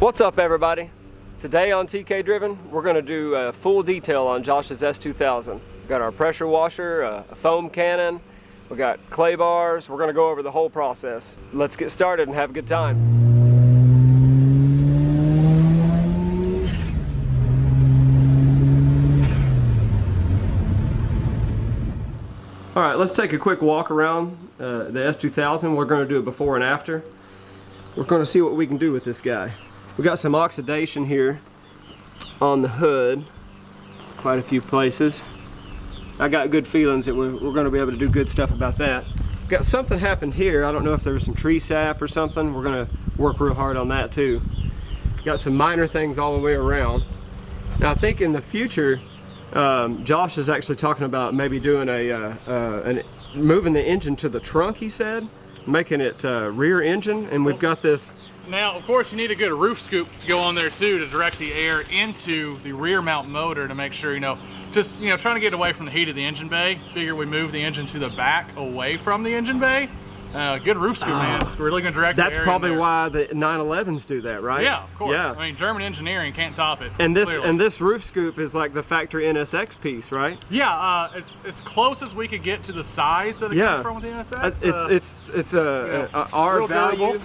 What's up, everybody? Today on TK Driven, we're going to do a full detail on Josh's S2000. We've got our pressure washer, a foam cannon, we got clay bars. We're going to go over the whole process. Let's get started and have a good time. All right, let's take a quick walk around the S2000. We're going to do a before and after. We're going to see what we can do with this guy. We got some oxidation here on the hood, quite a few places. I got good feelings that we're going to be able to do good stuff about that. Got something happened here. I don't know if there was some tree sap or something. We're going to work real hard on that too. Got some minor things all the way around. Now I think in the future, Josh is actually talking about maybe doing moving the engine to the trunk, he said, making it rear engine, and we've got this. Now, of course, you need a good roof scoop to go on there too to direct the air into the rear mount motor to make sure, trying to get away from the heat of the engine bay. Figure we move the engine to the back away from the engine bay. Good roof scoop, man. It's really going to direct the air. That's probably why the 911s do that, right? Yeah, of course. Yeah. I mean, German engineering can't top it. And this roof scoop is like the factory NSX piece, right? Yeah, it's as close as we could get to the size that it comes from with the NSX. It's a R value.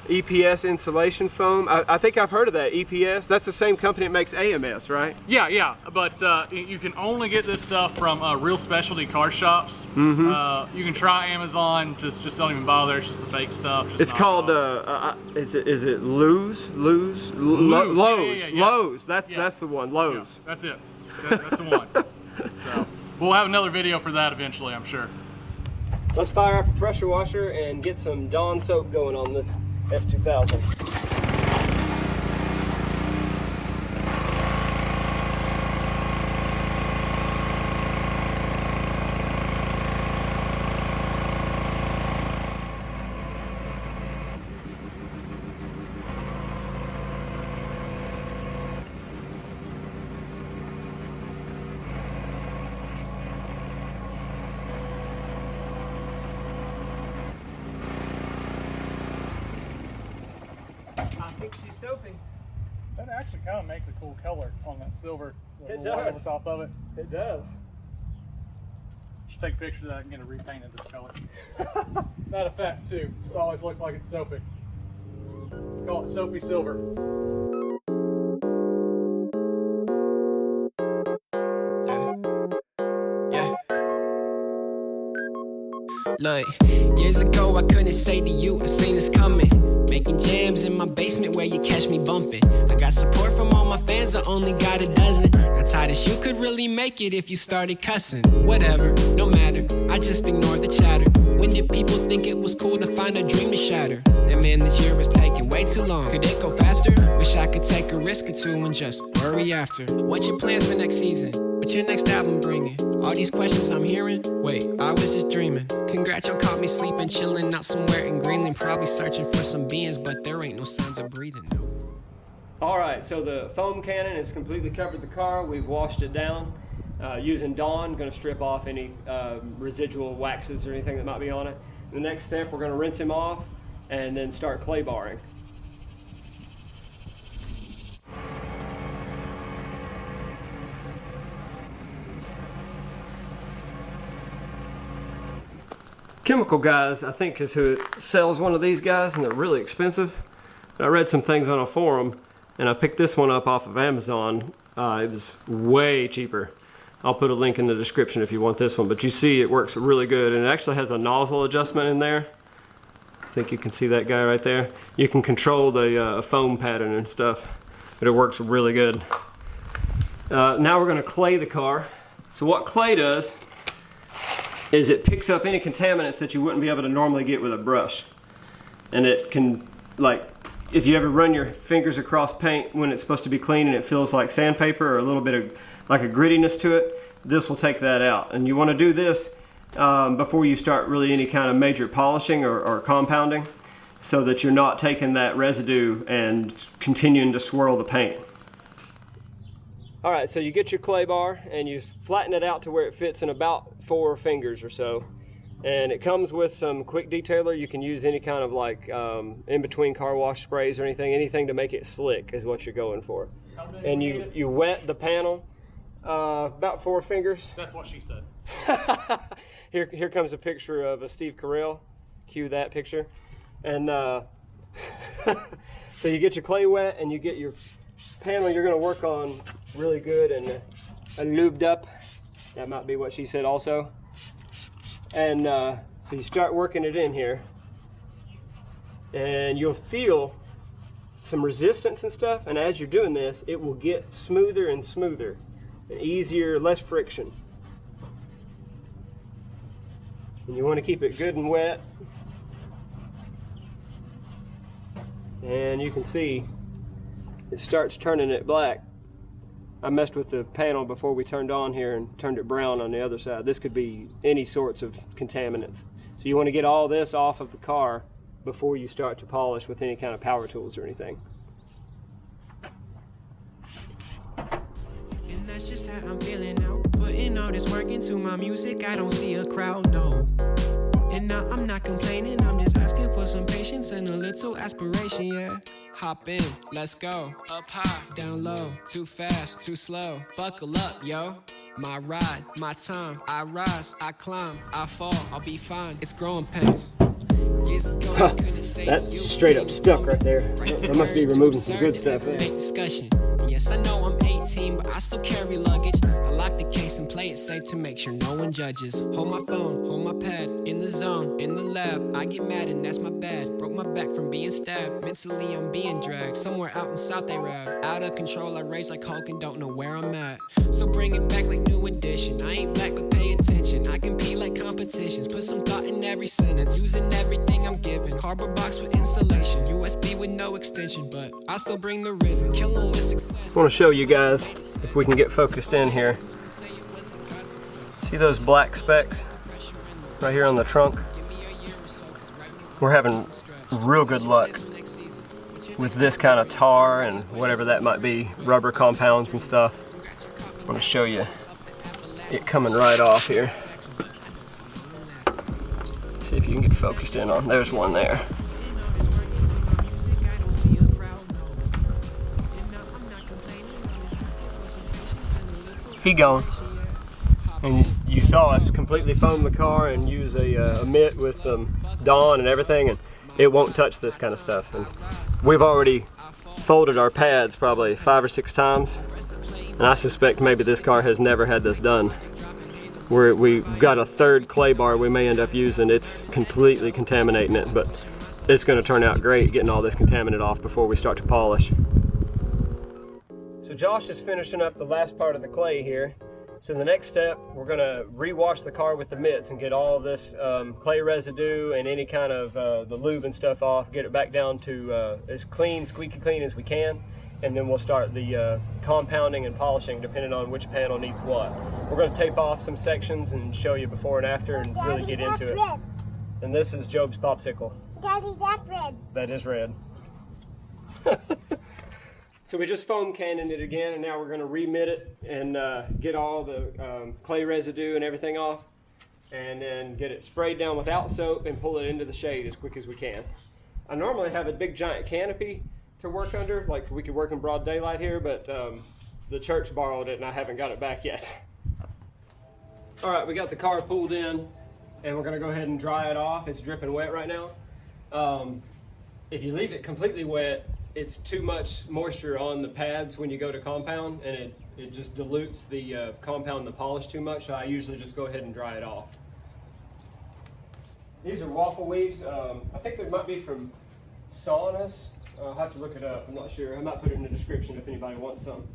EPS insulation foam. I think I've heard of that, EPS. That's the same company that makes AMS, right? Yeah, but you can only get this stuff from real specialty car shops. Mm-hmm. You can try Amazon, just don't even bother. It's just the fake stuff. It's called, is it Lowe's? Lowe's. Yeah. Lowe's, that's the one, Lowe's. Yeah, that's it, that's the one. So, we'll have another video for that eventually, I'm sure. Let's fire up a pressure washer and get some Dawn soap going on this S2000. I think she's soapy. That actually kind of makes a cool color on that silver. It does. On does. top of it. It does. Should take a picture of that and get it repainted this color. That effect too. It's always looked like it's soapy. Call it soapy silver. Look, years ago I couldn't say to you, I seen this coming. Making jams in my basement where you catch me bumping. I got support from all my fans, I only got a dozen. Got Titus, you could really make it if you started cussing. Whatever, no matter, I just ignored the chatter. When did people think it was cool to find a dream to shatter? And man, this year was taking way too long. Could it go faster? Wish I could take a risk or two and just worry after. What's your plans for next season? What's your next album bringing? All these questions I'm hearing, wait, I was just dreaming. Congrats, y'all caught me sleeping, chilling out somewhere in Greenland. Probably searching for some beings, but there ain't no signs of breathing, no. Alright, so the foam cannon has completely covered the car. We've washed it down using Dawn. Going to strip off any residual waxes or anything that might be on it. The next step, we're going to rinse him off and then start clay barring. Chemical Guys, I think, is who sells one of these guys, and they're really expensive. I read some things on a forum, and I picked this one up off of Amazon. It was way cheaper. I'll put a link in the description if you want this one, but you see it works really good, and it actually has a nozzle adjustment in there. I think you can see that guy right there. You can control the foam pattern and stuff, but it works really good. Now we're going to clay the car. So what clay does is it picks up any contaminants that you wouldn't be able to normally get with a brush. And it can, like, if you ever run your fingers across paint when it's supposed to be clean and it feels like sandpaper or a little bit of like a grittiness to it, this will take that out. And you want to do this before you start really any kind of major polishing or compounding, so that you're not taking that residue and continuing to swirl the paint. Alright, so you get your clay bar and you flatten it out to where it fits in about 4 fingers or so. And it comes with some quick detailer. You can use any kind of like in-between car wash sprays or anything to make it slick is what you're going for. And you wet the panel about 4 fingers. That's what she said. Here comes a picture of a Steve Carell. Cue that picture. And so you get your clay wet and you get your panel you're going to work on really good and lubed up. That might be what she said also. And so you start working it in here, and you'll feel some resistance and stuff, and as you're doing this it will get smoother and smoother and easier, less friction. And you want to keep it good and wet. And you can see it starts turning it black. I messed with the panel before we turned on here and turned it brown on the other side. This could be any sorts of contaminants. So you want to get all this off of the car before you start to polish with any kind of power tools or anything. And that's just how I'm feeling now. Putting all this work into my music, I don't see a crowd, no. And now I'm not complaining, I'm just asking for some patience and a little aspiration, yeah. Hop in, let's go. Up high, down low, too fast, too slow. Buckle up, yo. My ride, my time. I rise, I climb, I fall, I'll be fine. It's growing pains. That's straight up stuck right there. That must be removing some good stuff there. Discussion. Yes, I know I'm 18, but I still carry luggage. I lock the case and play it safe to make sure no one judges. Hold my phone, hold my pad, in the zone, in the lab. I get mad and that's my bad. Broke my back from being stabbed. Mentally I'm being dragged. Somewhere out in South they rap. Out of control, I rage like Hulk and don't know where I'm at. So bring it back like new edition. I ain't black but pay attention. I compete like competitions. Put some thought in every sentence. Using everything I'm given. Cardboard box with insulation. USB with no extension, but I still bring the rhythm. Kill them with success. I want to show you guys if we can get focused in here. See those black specks right here on the trunk? We're having real good luck with this kind of tar and whatever that might be, rubber compounds and stuff. I want to show you it coming right off here. See if you can get focused in on. There's one there. He gone. And you saw us completely foam the car and use a mitt with Dawn and everything, and it won't touch this kind of stuff. And we've already folded our pads probably 5 or 6 times, and I suspect maybe this car has never had this done. We've got a third clay bar we may end up using. It's completely contaminating it, but it's going to turn out great getting all this contaminant off before we start to polish. So Josh is finishing up the last part of the clay here. So the next step, we're going to rewash the car with the mitts and get all of this clay residue and any kind of the lube and stuff off, get it back down to as clean, squeaky clean as we can, and then we'll start the compounding and polishing depending on which panel needs what. We're going to tape off some sections and show you before and after and really get into it. Red. And this is Job's popsicle. Daddy, that's red. That is red. So we just foam cannoned it again, and now we're going to remit it and get all the clay residue and everything off, and then get it sprayed down without soap and pull it into the shade as quick as we can. I normally have a big giant canopy to work under, like we could work in broad daylight here, but the church borrowed it and I haven't got it back yet. All right, we got the car pulled in, and we're going to go ahead and dry it off. It's dripping wet right now. If you leave it completely wet, it's too much moisture on the pads when you go to compound, and it just dilutes the compound and the polish too much, so I usually just go ahead and dry it off. These are Waffle weaves. I think they might be from Saunas. I'll have to look it up, I'm not sure. I might put it in the description if anybody wants some.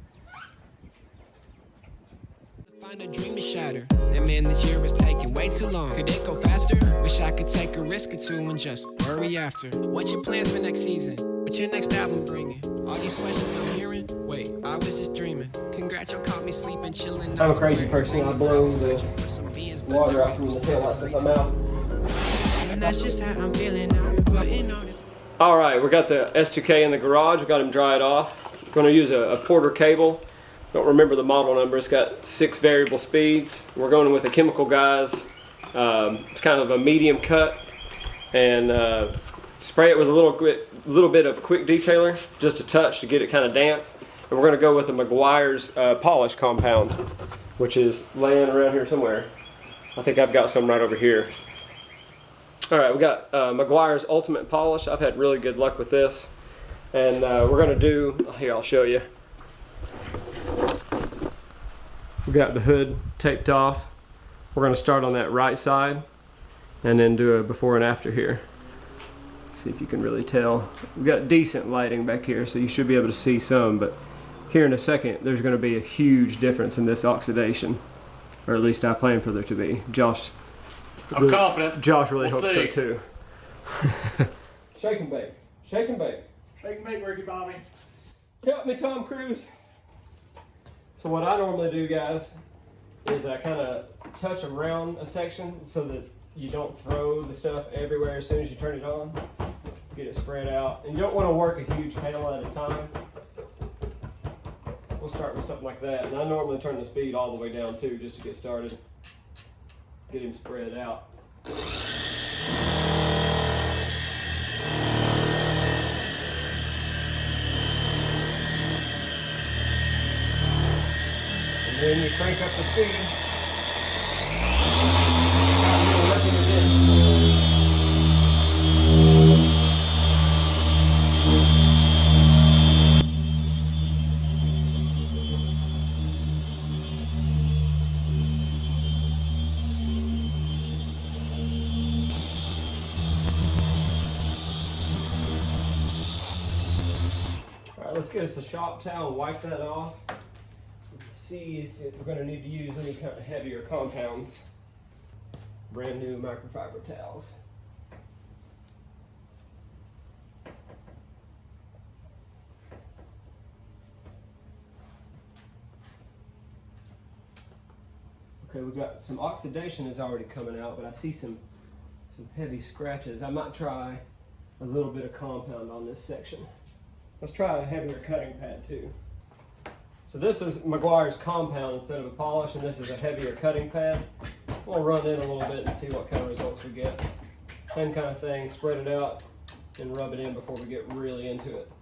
Find a dream to shatter. That man this year was taking way too long. Could it go faster? Wish I could take a risk or two and just worry after. What's your plans for next season? What's your next album bringing? All these questions I'm hearing. Wait, I was just dreaming. Congrats, y'all caught me sleeping, chilling. I'm a crazy person. I blow the water out from the taillights of my mouth. And that's just how I'm feeling now. Putting on it. All right, we got the S2K in the garage. We got him dried off. Going to use a Porter cable. Don't remember the model number. It's got 6 variable speeds. We're going with the Chemical Guys It's kind of a medium cut, and spray it with a little bit of quick detailer, just a touch to get it kind of damp. And we're going to go with a Meguiars polish compound, which is laying around here somewhere. I think I've got some right over here. All right, we got Meguiars Ultimate Polish. I've had really good luck with this, and we're going to do, here I'll show you. We got the hood taped off. We're going to start on that right side and then do a before and after here. See if you can really tell. We've got decent lighting back here, so you should be able to see some, but here in a second there's going to be a huge difference in this oxidation, or at least I plan for there to be. I'm confident. Josh really We'll hopes see. so too. Shake and bake. Shake and bake. Shake and bake, Ricky Bobby. Help me, Tom Cruise. So what I normally do, guys, is I kind of touch around a section so that you don't throw the stuff everywhere as soon as you turn it on. Get it spread out. And you don't want to work a huge panel at a time. We'll start with something like that. And I normally turn the speed all the way down too, just to get started. Get him spread out. And then you crank up the speed. Let's get us a shop towel and wipe that off. See if we're going to need to use any kind of heavier compounds. Brand new microfiber towels. Okay, we've got some oxidation is already coming out, but I see some heavy scratches. I might try a little bit of compound on this section. Let's try a heavier cutting pad too. So this is Meguiars compound instead of a polish, and this is a heavier cutting pad. We'll run in a little bit and see what kind of results we get. Same kind of thing, spread it out and rub it in before we get really into it.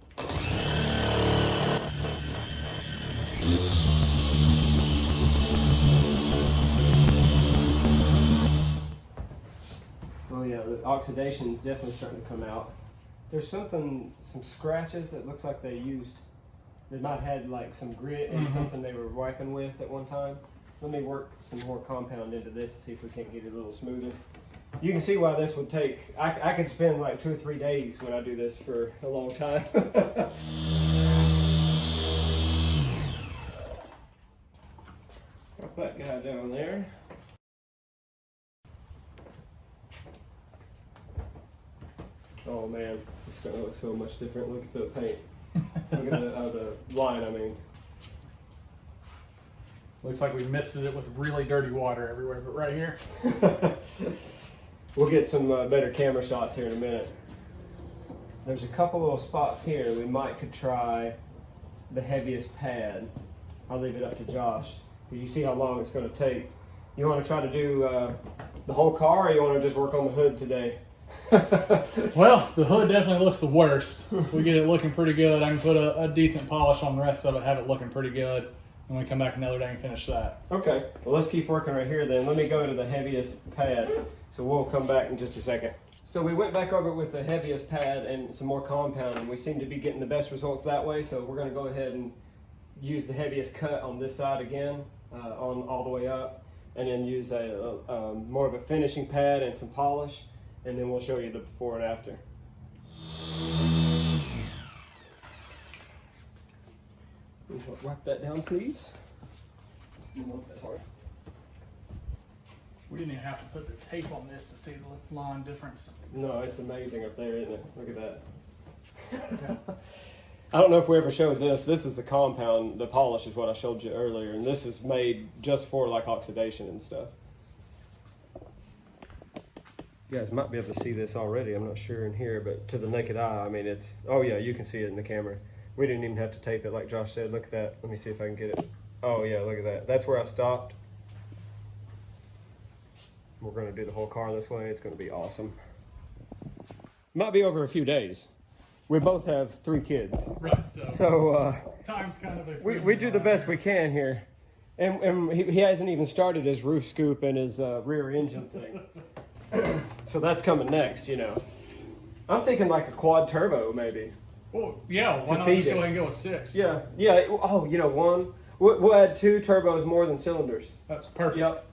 Oh yeah, the oxidation is definitely starting to come out. There's some scratches that looks like they might have had like some grit and something they were wiping with at one time. Let me work some more compound into this and see if we can't get it a little smoother. You can see why this would take, I could spend like 2 or 3 days when I do this for a long time. Drop that guy down there. Oh man, it's gonna look so much different. Look at the paint. Look at the line, I mean. Looks like we mixed it with really dirty water everywhere, but right here. We'll get some better camera shots here in a minute. There's a couple little spots here we could try the heaviest pad. I'll leave it up to Josh, because you see how long it's gonna take. You wanna try to do the whole car, or you wanna just work on the hood today? Well, the hood definitely looks the worst. If we get it looking pretty good, I can put a decent polish on the rest of it, have it looking pretty good, and we come back another day and finish that. Okay, well let's keep working right here then. Let me go to the heaviest pad, so we'll come back in just a second. So we went back over with the heaviest pad and some more compound, and we seem to be getting the best results that way, so we're going to go ahead and use the heaviest cut on this side again, on all the way up, and then use a more of a finishing pad and some polish. And then we'll show you the before and after. Wipe that down, please. We didn't even have to put the tape on this to see the line difference. No, it's amazing up there, isn't it? Look at that. I don't know if we ever showed this. This is the compound. The polish is what I showed you earlier, and this is made just for like oxidation and stuff. You guys might be able to see this already. I'm not sure in here, but to the naked eye, I mean, it's, oh yeah, you can see it in the camera. We didn't even have to tape it like Josh said. Look at that. Let me see if I can get it. Oh yeah, look at that. That's where I stopped. We're going to do the whole car this way. It's going to be awesome. Might be over a few days. We both have 3 kids. Right, So time's kind of a we do the best we can here. And he hasn't even started his roof scoop and his rear engine thing. So that's coming next, you know. I'm thinking like a quad turbo maybe. Oh, yeah, why not feed just go it. ahead and go with 6? Yeah. Oh, you know, one. We'll add 2 turbos more than cylinders. That's perfect. Yep.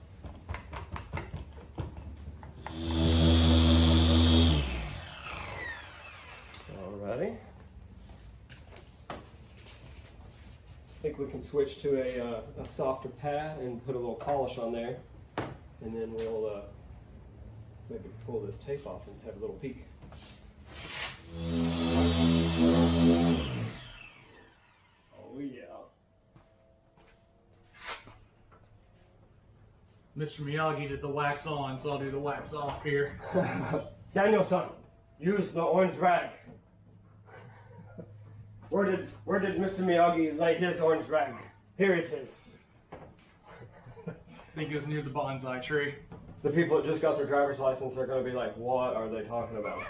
Alrighty. I think we can switch to a softer pad and put a little polish on there, and then we'll maybe pull this tape off and have a little peek. Oh yeah. Mr. Miyagi did the wax on, so I'll do the wax off here. Danielson, use the orange rag. Where did Mr. Miyagi lay his orange rag? Here it is. I think it was near the bonsai tree. The people that just got their driver's license are going to be like, what are they talking about?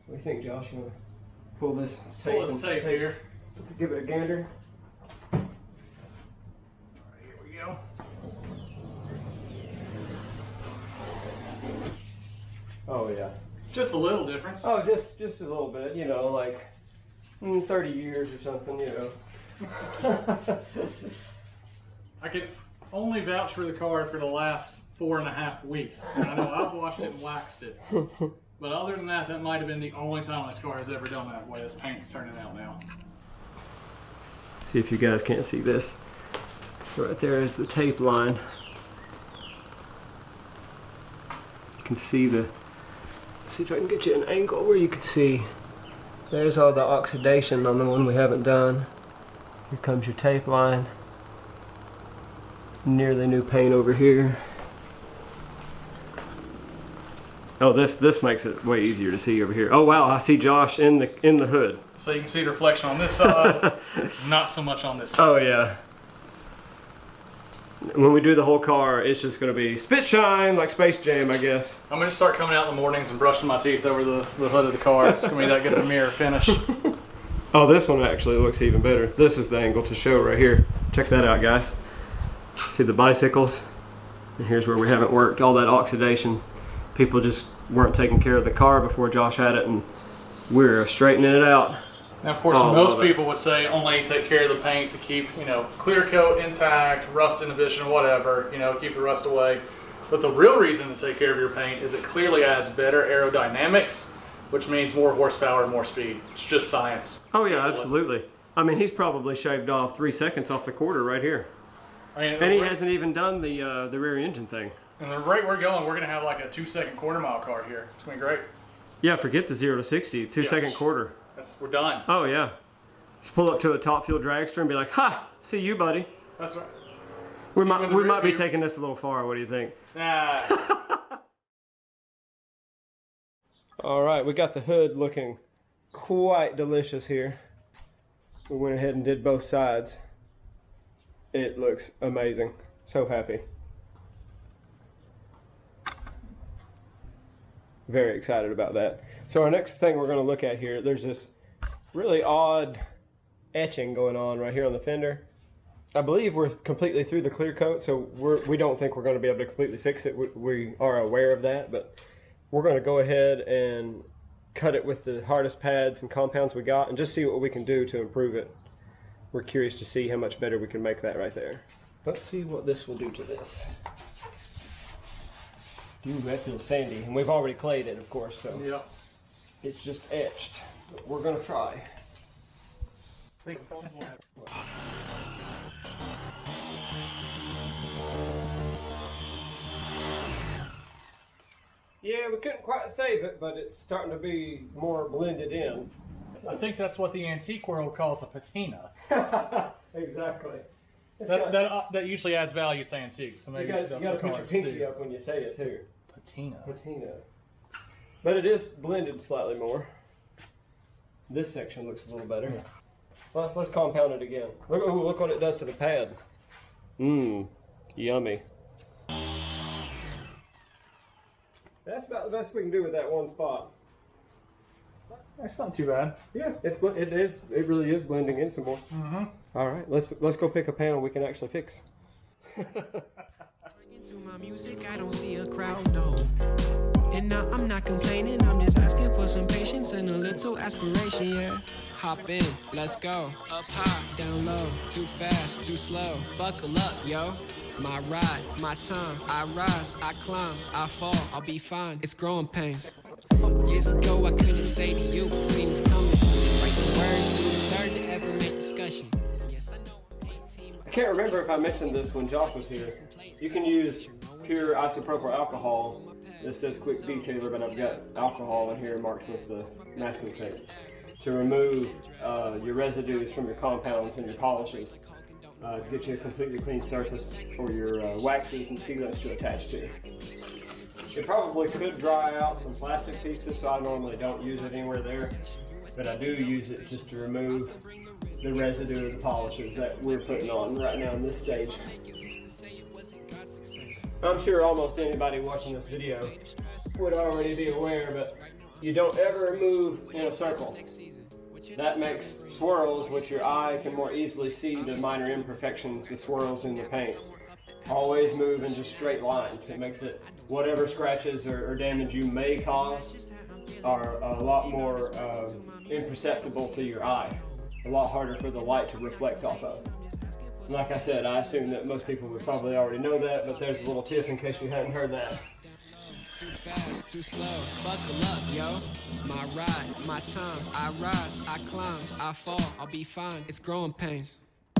What do you think, Josh? You want to pull this tape? Pull this tape here. Give it a gander. Alright, here we go. Oh yeah. Just a little difference. Oh, just a little bit. You know, like 30 years or something. You know. I can only vouch for the car for the last 4.5 weeks. And I know I've washed it and waxed it. But other than that, that might have been the only time this car has ever done that way. This paint's turning out now. See if you guys can't see this. So right there is the tape line. You can see the, see if I can get you an angle where you can see. There's all the oxidation on the one we haven't done. Here comes your tape line. Nearly new paint over here. Oh, this makes it way easier to see over here. Oh wow, I see Josh in the hood. So you can see the reflection on this side, not so much on this side. Oh yeah. When we do the whole car, it's just going to be spit shine like Space Jam, I guess. I'm going to start coming out in the mornings and brushing my teeth over the hood of the car. It's going to be that good of a mirror finish. Oh, this one actually looks even better. This is the angle to show right here. Check that out, guys. See the bicycles? And here's where we haven't worked. All that oxidation. People just weren't taking care of the car before Josh had it, and we're straightening it out. Now, of course, most people would say only take care of the paint to keep, you know, clear coat intact, rust inhibition, whatever, you know, keep the rust away. But the real reason to take care of your paint is it clearly adds better aerodynamics, which means more horsepower, more speed. It's just science. Oh yeah, absolutely. I mean, he's probably shaved off 3 seconds off the quarter right here. I mean, And he hasn't even done the rear engine thing. And the rate we're going, we're going to have like a 2-second quarter-mile car here. It's going to be great. Yeah, forget the 0 to 60, 2-second quarter. We're done. Oh yeah. Just pull up to a top fuel dragster and be like, ha, see you, buddy. That's right. We might be taking this a little far. What do you think? Nah. All right, we got the hood looking quite delicious here. We went ahead and did both sides. It looks amazing. So happy. Very excited about that. So our next thing we're going to look at here, there's this really odd etching going on right here on the fender. I believe we're completely through the clear coat, so we don't think we're going to be able to completely fix it. We are aware of that, but we're going to go ahead and cut it with the hardest pads and compounds we got and just see what we can do to improve it. We're curious to see how much better we can make that right there. Let's see what this will do to this. Ooh, that feels sandy, and we've already clayed it, of course, so Yep. It's just etched. But we're gonna try. Yeah, we couldn't quite save it, but it's starting to be more blended in. I think that's what the antique world calls a patina. Exactly. That usually adds value to antiques. So You maybe gotta put your pinky up when you say it too. Patina. Patina. But it is blended slightly more. This section looks a little better. Yeah. Well, let's compound it again. Look what it does to the pad. Mmm, yummy. best we can do with that one spot. That's not too bad. Yeah, it really is blending in some more. All right, let's go pick a panel we can actually fix. To my music, I don't see a crowd, no. And now I'm not complaining, I'm just asking for some patience and a little aspiration, yeah. Hop in, let's go. Up high, down low, too fast, too slow. Buckle up, yo. My ride, my time, I rise, I climb, I fall, I'll be fine. It's growing pains. Years ago, I couldn't say to you, seen this coming. Writing words too absurd to ever make discussion. Yes, I know I'm 18. I can't remember if I mentioned this when Josh was here. You can use pure isopropyl alcohol. This says quick detailer, but I've got alcohol in here marked with the masking tape to remove your residues from your compounds and your polishes. To get you a completely clean surface for your waxes and sealants to attach to. It probably could dry out some plastic pieces, so I normally don't use it anywhere there, but I do use it just to remove the residue of the polishes that we're putting on right now in this stage. I'm sure almost anybody watching this video would already be aware, but you don't ever move in a circle. That makes swirls, which your eye can more easily see the minor imperfections, the swirls in the paint. Always move in just straight lines. It makes it, whatever scratches or damage you may cause are a lot more imperceptible to your eye. A lot harder for the light to reflect off of. Like I said, I assume that most people would probably already know that, but there's a little tip in case you hadn't heard that. Too fast, too slow, buckle up, yo. My ride, my time, I rise, I climb, I fall, I'll be fine, it's growing pains.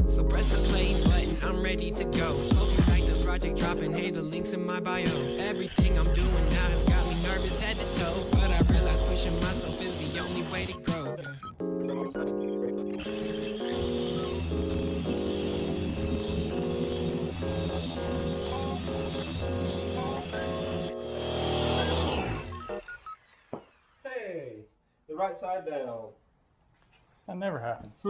So press the play button, I'm ready to go. Hope you like the project dropping, hey, the link's in my bio. Everything I'm doing now has got me nervous head to toe, but I realize pushing myself is the only way to grow. The right side down. That never happens.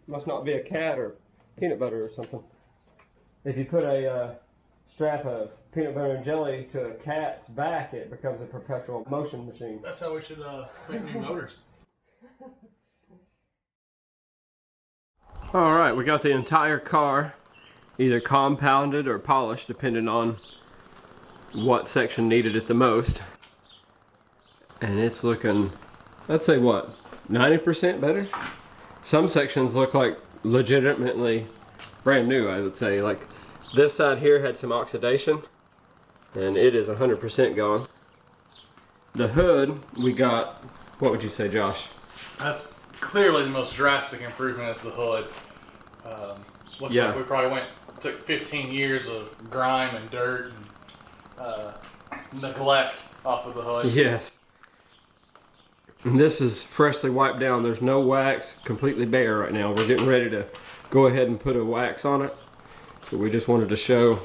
Must not be a cat or peanut butter or something. If you put a strap of peanut butter and jelly to a cat's back, it becomes a perpetual motion machine. That's how we should make new motors. All right, we got the entire car either compounded or polished, depending on what section needed it the most. And it's looking, I'd say what, 90% better? Some sections look like legitimately brand new, I would say. Like this side here had some oxidation and it is 100% gone. The hood, we got, what would you say, Josh? That's clearly the most drastic improvement is the hood. Looks like we probably took 15 years of grime and dirt and neglect off of the hood. Yes. And this is freshly wiped down. There's no wax, completely bare right now. We're getting ready to go ahead and put a wax on it. So we just wanted to show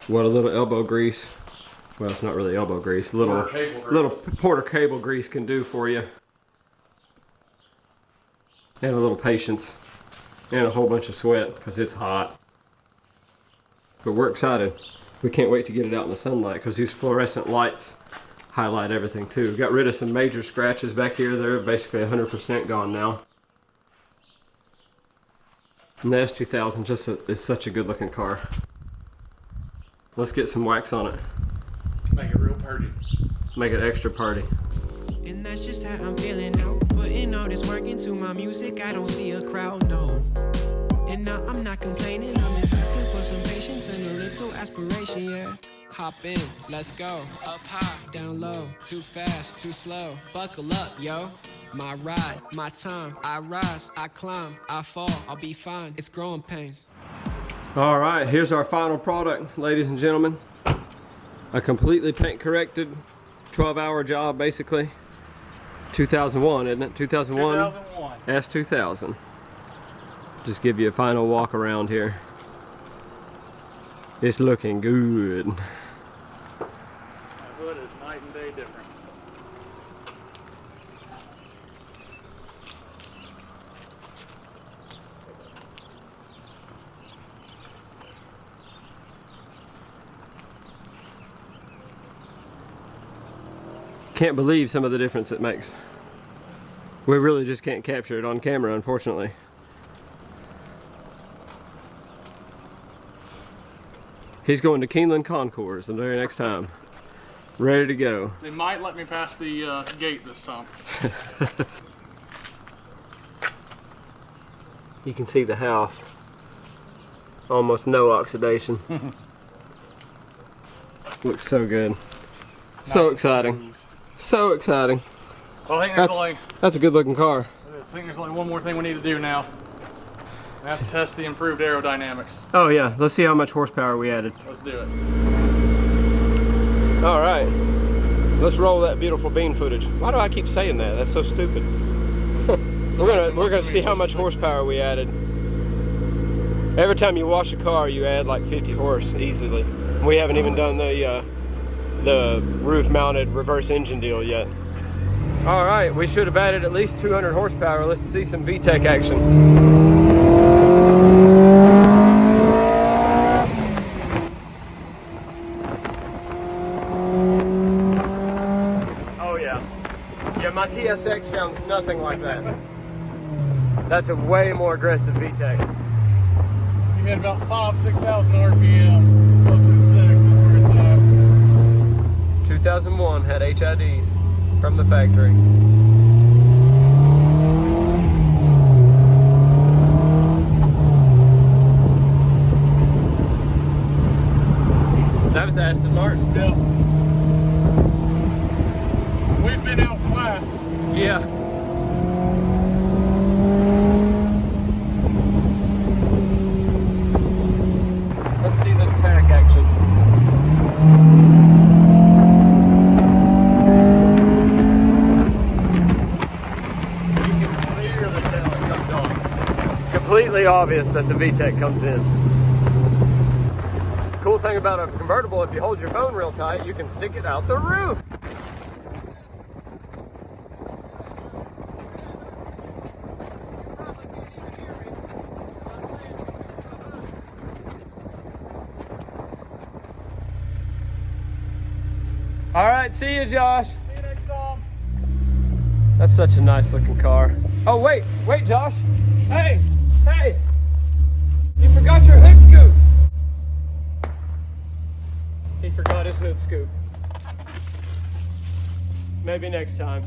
what a little elbow grease, well, it's not really elbow grease, little Porter cable grease can do for you. And a little patience. And a whole bunch of sweat because it's hot. But we're excited. We can't wait to get it out in the sunlight because these fluorescent lights highlight everything too. Got rid of some major scratches back here. They're basically 100% gone now. And the S2000 is such a good looking car. Let's get some wax on it. Make it real pretty. Make it extra party. And that's just how I'm feeling now. Putting all this work into my music, I don't see a crowd, no. And now I'm not complaining, I'm just asking for some patience and a little aspiration, yeah. Hop in, let's go. Up high, down low, too fast, too slow. Buckle up, yo. My ride, my time, I rise, I climb, I fall, I'll be fine. It's growing pains. All right, here's our final product, ladies and gentlemen. A completely paint corrected 12-hour job, basically. 2001, isn't it? 2001? 2001. S2000. Just give you a final walk around here. It's looking good. That hood is night and day difference. can't believe some of the difference it makes. We really just can't capture it on camera, unfortunately. He's going to Keeneland Concours the very next time. Ready to go. They might let me pass the gate this time. You can see the house. Almost no oxidation. Looks so good. So exciting. So exciting. Well, I think that's a good looking car. I think there's only one more thing we need to do now. We have to test the improved aerodynamics. Oh yeah, let's see how much horsepower we added. Let's do it. All right, let's roll that beautiful bean footage. Why do I keep saying that? That's so stupid. We're gonna see how much horsepower we added. Every time you wash a car, you add like 50 horse easily. We haven't even done the roof-mounted reverse engine deal yet. All right, we should have added at least 200 horsepower. Let's see some VTEC action. My TSX sounds nothing like that. That's a way more aggressive VTEC. You had about 5,000–6,000 RPM, closer to 6, that's where it's at. 2001 had HIDs from the factory. That was Aston Martin. Yep. We've been outclassed. Yeah. Let's see this tack action. You can clearly tell it comes on. Completely obvious that the VTEC comes in. Cool thing about a convertible, if you hold your phone real tight, you can stick it out the roof. All right, see you, Josh. See you next time. That's such a nice looking car. Oh, wait, Josh. Hey, you forgot your hood scoop. He forgot his hood scoop. Maybe next time.